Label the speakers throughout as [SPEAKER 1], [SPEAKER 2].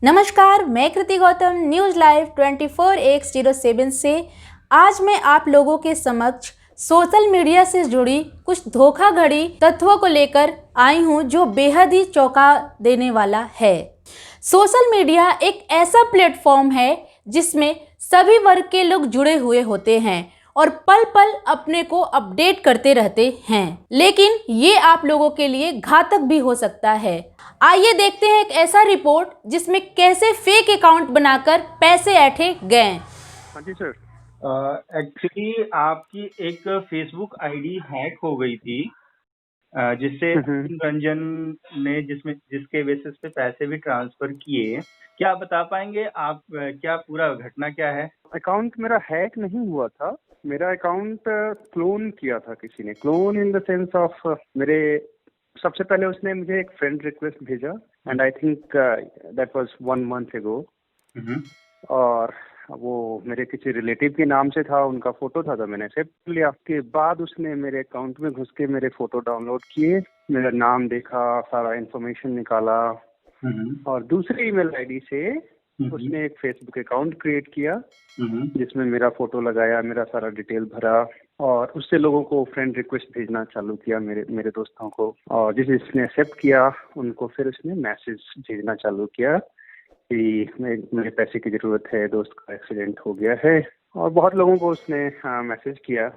[SPEAKER 1] नमस्कार, मैं कृति Gautam news live 24x07 से आज मैं आप लोगों के समक्ष सोशल मीडिया से जुड़ी कुछ धोखाधड़ी तथ्यों को लेकर आई हूं जो बेहद ही चौंका देने वाला है। सोशल मीडिया एक ऐसा प्लेटफॉर्म है जिसमें सभी वर्ग के लोग जुड़े हुए होते हैं और पल पल अपने को अपडेट करते रहते हैं, लेकिन ये आप लोगों के लिए घातक भी हो सकता है। आइए देखते हैं एक ऐसा रिपोर्ट जिसमें कैसे फेक अकाउंट बनाकर पैसे ऐंठे गए।
[SPEAKER 2] हाँ जी सर। एक्चुअली आपकी एक फेसबुक आईडी हैक हो गई थी जिससे रंजन ने जिसके बेसिस पे पैसे भी ट्रांसफर किए। क्या आप बता पाएंगे आप क्या पूरा घटना क्या है?
[SPEAKER 3] अकाउंट मेरा हैक नहीं हुआ था, मेरा अकाउंट क्लोन किया था किसी ने। Clone in the sense of मेरे सबसे पहले उसने मुझे एक फ्रेंड रिक्वेस्ट भेजा and I think that was 1 month ago। और वो मेरे किसी रिलेटिव के नाम से था, उनका फोटो था तो मैंने एक्सेप्ट कर लिया। उसके बाद उसने मेरे अकाउंट में घुस के मेरे फोटो डाउनलोड किए, मेरा नाम देखा, सारा इंफॉर्मेशन निकाला और दूसरी ईमेल आईडी से उसने एक फेसबुक अकाउंट क्रिएट किया जिसमें मेरा फोटो लगाया, मेरा सारा डिटेल भरा और उससे लोगों को फ्रेंड रिक्वेस्ट भेजना चालू किया, मेरे दोस्तों को। और जिसने एक्सेप्ट किया उनको फिर उसने मैसेज भेजना चालू किया कि मेरे पैसे की जरूरत है, दोस्त का एक्सीडेंट हो गया है। और बहुत लोगों को उसने मैसेज किया।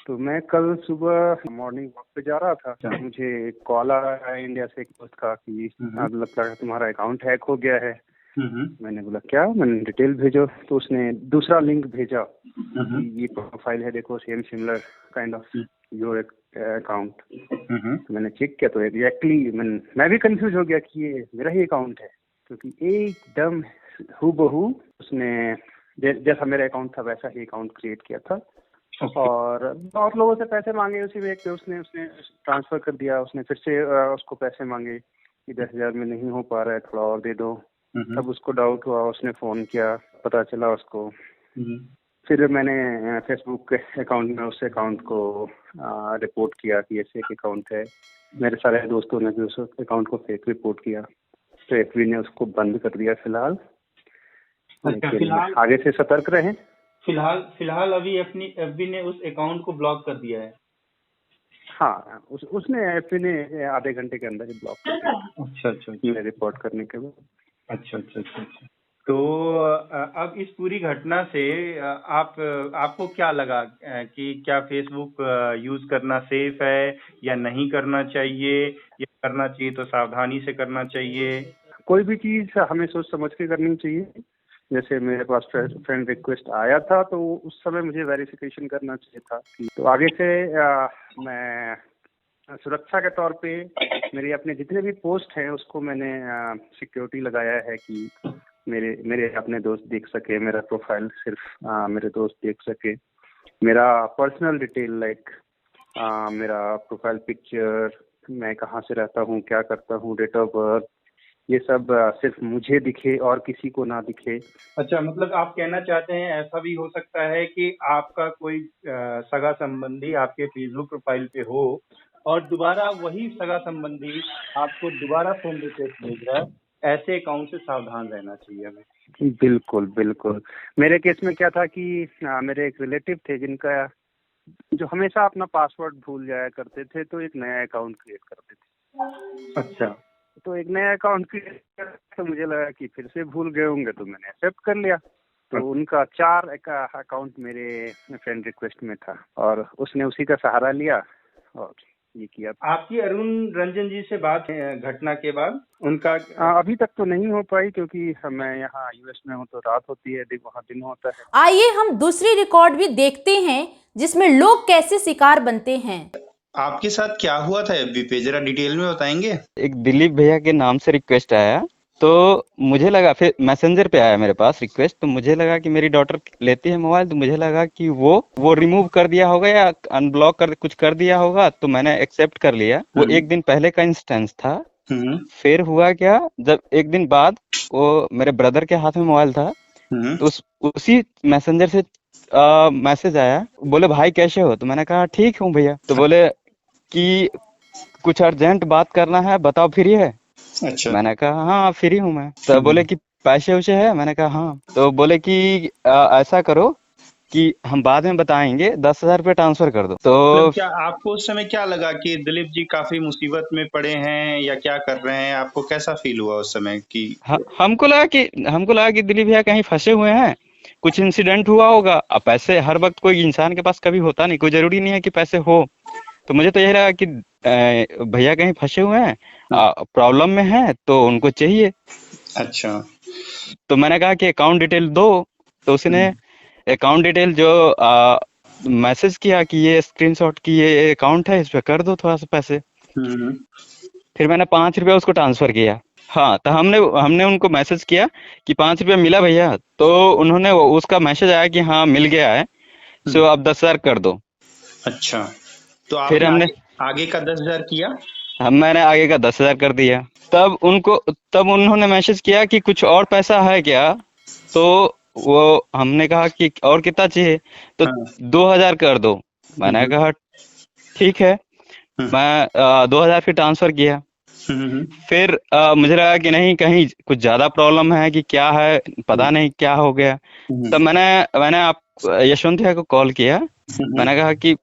[SPEAKER 3] तो मैं कल सुबह मॉर्निंग वॉक पे जा रहा था, मुझे कॉल आया इंडिया से एक दोस्त का कि अब लगता है तुम्हारा अकाउंट हैक हो गया है। मैंने बोला क्या? मैंने डिटेल भेजो तो उसने दूसरा लिंक भेजा, ये प्रोफाइल है देखो, same similar kind of your account. तो मैंने चेक किया तो एग्जैक्टली मैं भी कंफ्यूज हो गया कि ये मेरा ही अकाउंट है, क्योंकि एकदम हूबहू उसने जैसा मेरा अकाउंट था वैसा ही अकाउंट क्रिएट किया था। और बहुत लोगों से पैसे मांगे उसी में, उसने ट्रांसफर कर दिया। उसने फिर से उसको पैसे मांगे कि 10,000 में नहीं हो पा रहा है, थोड़ा और दे दो। तब उसको डाउट हुआ, उसने फोन किया, पता चला उसको। फिर मैंने फेसबुक अकाउंट में उस अकाउंट को रिपोर्ट किया कि ऐसे एक अकाउंट है। मेरे सारे दोस्तों ने भी उस अकाउंट को फेक रिपोर्ट किया, तो एफबी ने उसको बंद कर दिया फिलहाल। आगे से सतर्क रहें।
[SPEAKER 2] फिलहाल अभी अपनी एफबी ने उस अकाउंट को ब्लॉक कर दिया है।
[SPEAKER 3] हाँ, उसने एफबी ने आधे घंटे के अंदर ही ब्लॉक कर दिया। अच्छा रिपोर्ट करने के बाद।
[SPEAKER 2] अच्छा। तो अब इस पूरी घटना से आपको क्या लगा कि क्या फेसबुक यूज करना सेफ है या नहीं करना चाहिए, या करना चाहिए तो सावधानी से करना चाहिए?
[SPEAKER 3] कोई भी चीज हमें सोच समझ के करनी चाहिए। जैसे मेरे पास फ्रेंड रिक्वेस्ट आया था तो उस समय मुझे वेरिफिकेशन करना चाहिए था। तो आगे से मैं सुरक्षा के तौर पे मेरे अपने जितने भी पोस्ट हैं उसको मैंने सिक्योरिटी लगाया है कि मेरे अपने दोस्त देख सके, मेरा प्रोफाइल सिर्फ मेरे दोस्त देख सके। मेरा पर्सनल डिटेल लाइक मेरा प्रोफाइल पिक्चर, मैं कहाँ से रहता हूँ, क्या करता हूँ, डेट ऑफ बर्थ, ये सब सिर्फ मुझे दिखे और किसी को ना दिखे।
[SPEAKER 2] अच्छा, मतलब आप कहना चाहते हैं ऐसा भी हो सकता है कि आपका कोई सगा संबंधी आपके फेसबुक प्रोफाइल पे हो और दोबारा वही सगा संबंधी आपको दोबारा फ्रेंड रिक्वेस्ट भेज रहा है। ऐसे अकाउंट से सावधान रहना चाहिए हमें।
[SPEAKER 3] बिल्कुल। मेरे केस में क्या था कि मेरे एक रिलेटिव थे जिनका जो हमेशा अपना पासवर्ड भूल जाया करते थे, तो एक नया अकाउंट क्रिएट करते थे।
[SPEAKER 2] अच्छा,
[SPEAKER 3] तो एक नया अकाउंट क्रिएट कर, तो मुझे लगा कि फिर से भूल गए होंगे, तो मैंने एक्सेप्ट कर लिया। तो उनका 4 अकाउंट मेरे फ्रेंड रिक्वेस्ट में था और उसने उसी का सहारा लिया और ये किया।
[SPEAKER 2] आपकी अरुण रंजन जी से बात घटना के बाद उनका
[SPEAKER 3] अभी तक तो नहीं हो पाई, क्योंकि मैं यहाँ यूएस में हूँ तो रात होती है, वहाँ दिन होता है।
[SPEAKER 1] आइए हम दूसरी रिकॉर्ड भी देखते हैं जिसमें लोग कैसे शिकार बनते हैं।
[SPEAKER 4] आपके साथ क्या हुआ था एफबी पे, जरा डिटेल में बताएंगे?
[SPEAKER 5] एक दिलीप भैया के नाम से रिक्वेस्ट आया, तो मुझे लगा, फिर मैसेंजर पे आया मेरे पास रिक्वेस्ट, तो मुझे लगा कि मेरी डॉटर लेती है मोबाइल, तो मुझे लगा कि वो रिमूव कर दिया होगा या अनब्लॉक कुछ कर दिया होगा, तो मैंने एक्सेप्ट कर लिया। वो एक दिन पहले का इंस्टेंस था। फिर हुआ क्या, जब एक दिन बाद वो मेरे ब्रदर के हाथ में मोबाइल था, तो उसी मैसेंजर से मैसेज आया, बोले भाई कैसे हो? तो मैंने कहा ठीक हूँ भैया। तो बोले कि कुछ अर्जेंट बात करना है, बताओ फ्री है?
[SPEAKER 4] अच्छा।
[SPEAKER 5] मैंने कहा हाँ फ्री हूँ मैं। तो बोले कि पैसे वैसे है? मैंने कहा हाँ। तो बोले कि ऐसा करो कि हम बाद में बताएंगे, 10,000 रुपये ट्रांसफर कर दो। तो
[SPEAKER 2] मतलब क्या आपको उस समय क्या लगा कि दिलीप जी काफी मुसीबत में पड़े हैं या क्या कर रहे हैं? आपको कैसा फील हुआ उस समय कि
[SPEAKER 5] हमको लगा कि दिलीप भैया कहीं फंसे हुए हैं, कुछ इंसिडेंट हुआ होगा। अब पैसे हर वक्त कोई इंसान के पास कभी होता नहीं, कोई जरूरी नहीं है कि पैसे हो। तो मुझे तो यही लगा कि भैया कहीं फंसे हुए हैं, प्रॉब्लम में हैं, तो उनको चाहिए।
[SPEAKER 2] अच्छा।
[SPEAKER 5] तो मैंने कहा कि अकाउंट डिटेल दो। तो उसने अकाउंट डिटेल जो मैसेज किया कि ये स्क्रीनशॉट की ये अकाउंट है, इस पे कर दो थोड़ा सा पैसे।
[SPEAKER 2] हम्म।
[SPEAKER 5] फिर मैंने 5 रुपया उसको ट्रांसफर किया। हाँ, तो हमने उनको मैसेज किया कि 5 रुपया मिला भैया। तो उन्होंने उसका मैसेज आया कि हाँ मिल गया है, सो आप 10,000 कर दो।
[SPEAKER 2] अच्छा, तो
[SPEAKER 5] फिर
[SPEAKER 2] आपने
[SPEAKER 5] हमने
[SPEAKER 2] आगे का 10,000 किया?
[SPEAKER 5] मैंने आगे का 10,000 कर दिया। तब उन्होंने मैसेज किया कि कुछ और पैसा है क्या? तो वो हमने कहा कि और कितना चाहिए? तो
[SPEAKER 2] हाँ।
[SPEAKER 5] 2,000 कर दो। मैंने कहा ठीक है। मैं 2,000 फिर ट्रांसफर किया। फिर मुझे लगा कि नहीं, कहीं कुछ ज्यादा प्रॉब्लम है कि क्या है, पता नहीं क्या हो गया। तब मैंने आप यशवंत भैया को कॉल किया। मैंने कहा कि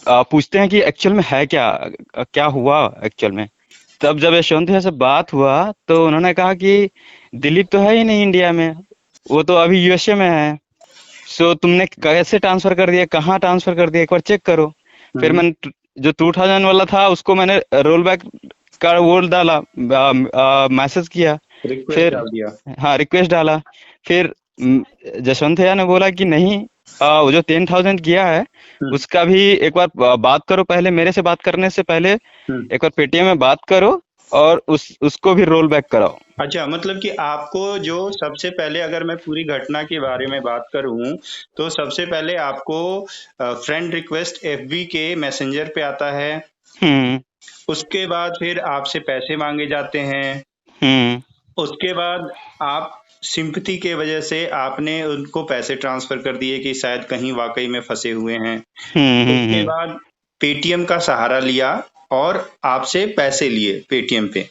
[SPEAKER 5] पूछते हैं कि एक्चुअल में है क्या, क्या हुआ एक्चुअल में। तब जब यशवंत भैया से बात हुआ तो उन्होंने कहा कि दिलीप तो है ही नहीं इंडिया में, वो तो अभी यूएसए में है। सो तुमने कैसे ट्रांसफर कर दिया, कहाँ ट्रांसफर कर दिया, एक बार चेक करो। फिर मैंने जो 2,000 वाला था उसको मैंने रोल बैक का वो डाला, मैसेज किया।
[SPEAKER 2] रिक्वेस्ट
[SPEAKER 5] फिर
[SPEAKER 2] डाल दिया।
[SPEAKER 5] हाँ रिक्वेस्ट डाला। फिर जसवंत भैया ने बोला कि नहीं, वो जो 10,000 किया है उसका भी एक बार बात करो, पहले मेरे से बात करने से पहले एक बार पेटीएम में बात करो और उसको भी रोल बैक कराओ।
[SPEAKER 2] अच्छा, मतलब कि आपको जो सबसे पहले, अगर मैं पूरी घटना के बारे में बात करूं तो सबसे पहले आपको फ्रेंड रिक्वेस्ट एफबी के मैसेंजर पे आता है। उसके बाद फिर आपसे पैसे मांगे जाते हैं। उसके बाद आप सिंपैथी के वजह से आपने उनको पैसे ट्रांसफर कर दिए कि शायद कहीं वाकई में फंसे हुए हैं। उसके बाद पेटीएम का सहारा लिया और आपसे पैसे लिए पेटीएम पे।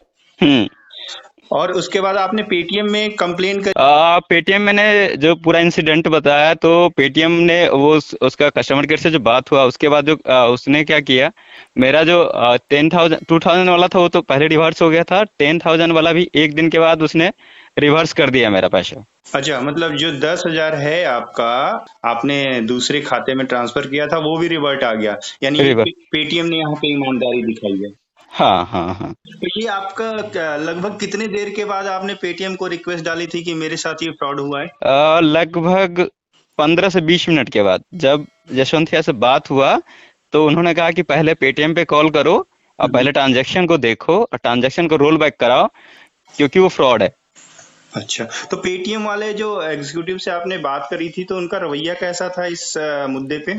[SPEAKER 2] और उसके बाद आपने पेटीएम में कंप्लेन कर
[SPEAKER 5] पेटीएम मैंने जो पूरा इंसिडेंट बताया, तो पेटीएम ने वो उसका कस्टमर केयर से जो बात हुआ उसके बाद जो उसने क्या किया, मेरा जो 2,000 वाला था वो तो पहले रिवर्स हो गया था। 10,000 वाला भी एक दिन के बाद उसने रिवर्स कर दिया मेरा पैसा।
[SPEAKER 2] अच्छा, मतलब जो 10,000 है आपका, आपने दूसरे खाते में ट्रांसफर किया था, वो भी रिवर्ट आ गया। यानी पेटीएम ने यहाँ पे ईमानदारी दिखाई है।
[SPEAKER 5] हाँ हाँ हाँ।
[SPEAKER 2] तो ये आपका लगभग कितने देर के बाद आपने पेटीएम को रिक्वेस्ट डाली थी कि मेरे साथ ये फ्रॉड हुआ है?
[SPEAKER 5] लगभग 15 से 20 मिनट के बाद जब यशवंत भैया से बात हुआ तो उन्होंने कहा कि पहले पेटीएम पे कॉल करो और पहले ट्रांजैक्शन को देखो और ट्रांजैक्शन को रोल बैक कराओ, क्योंकि वो फ्रॉड है।
[SPEAKER 2] अच्छा, तो पेटीएम वाले जो एग्जीक्यूटिव से आपने बात करी थी तो उनका रवैया कैसा था इस मुद्दे पे?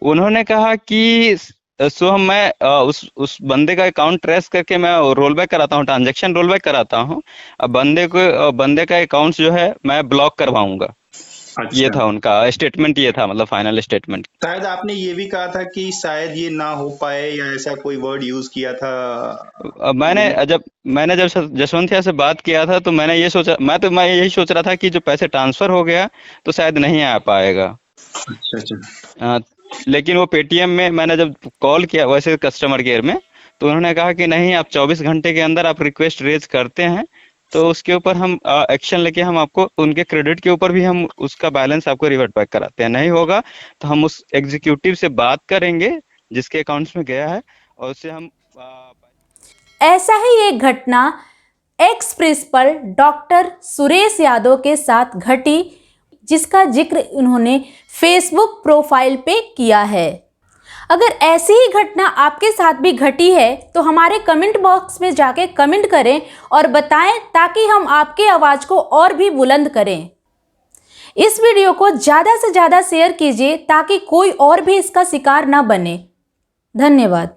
[SPEAKER 5] उन्होंने कहा कि सो मैं उस बंदे का अकाउंट ट्रेस करके मैं रोल बैक कराता हूँ, ट्रांजैक्शन रोल बैक कराता हूँ। अब बंदे का अकाउंट जो है मैं ब्लॉक करवाऊंगा।
[SPEAKER 2] अच्छा।
[SPEAKER 5] ये था उनका स्टेटमेंट, ये था मतलब फाइनल स्टेटमेंट।
[SPEAKER 2] शायद आपने ये भी कहा था कि शायद ये ना हो पाए, या ऐसा कोई वर्ड यूज किया था।
[SPEAKER 5] मैंने जब जसवंत भैया से बात किया था तो मैंने ये सोचा, मैं यही सोच रहा था कि जो पैसे ट्रांसफर हो गया तो शायद नहीं आ पाएगा।
[SPEAKER 2] अच्छा।
[SPEAKER 5] लेकिन वो पेटीएम में मैंने जब कॉल किया वैसे कस्टमर केयर में, तो उन्होंने कहा कि नहीं, आप 24 घंटे के अंदर आप रिक्वेस्ट रेज करते हैं तो उसके ऊपर हम एक्शन लेके हम आपको उनके क्रेडिट के ऊपर भी हम उसका बैलेंस आपको रिवर्ट बैक कराते हैं। नहीं होगा तो हम उस एग्जीक्यूटिव से बात करेंगे जिसके अकाउंट्स में गया है और उससे हम
[SPEAKER 1] ऐसा ही एक घटना ex principal doctor Suresh Yadav के साथ घटी, जिसका जिक्र उन्होंने फेसबुक प्रोफाइल पे किया है। अगर ऐसी ही घटना आपके साथ भी घटी है तो हमारे कमेंट बॉक्स में जाके कमेंट करें और बताएं, ताकि हम आपके आवाज़ को और भी बुलंद करें। इस वीडियो को ज़्यादा से ज़्यादा शेयर कीजिए ताकि कोई और भी इसका शिकार न बने। धन्यवाद।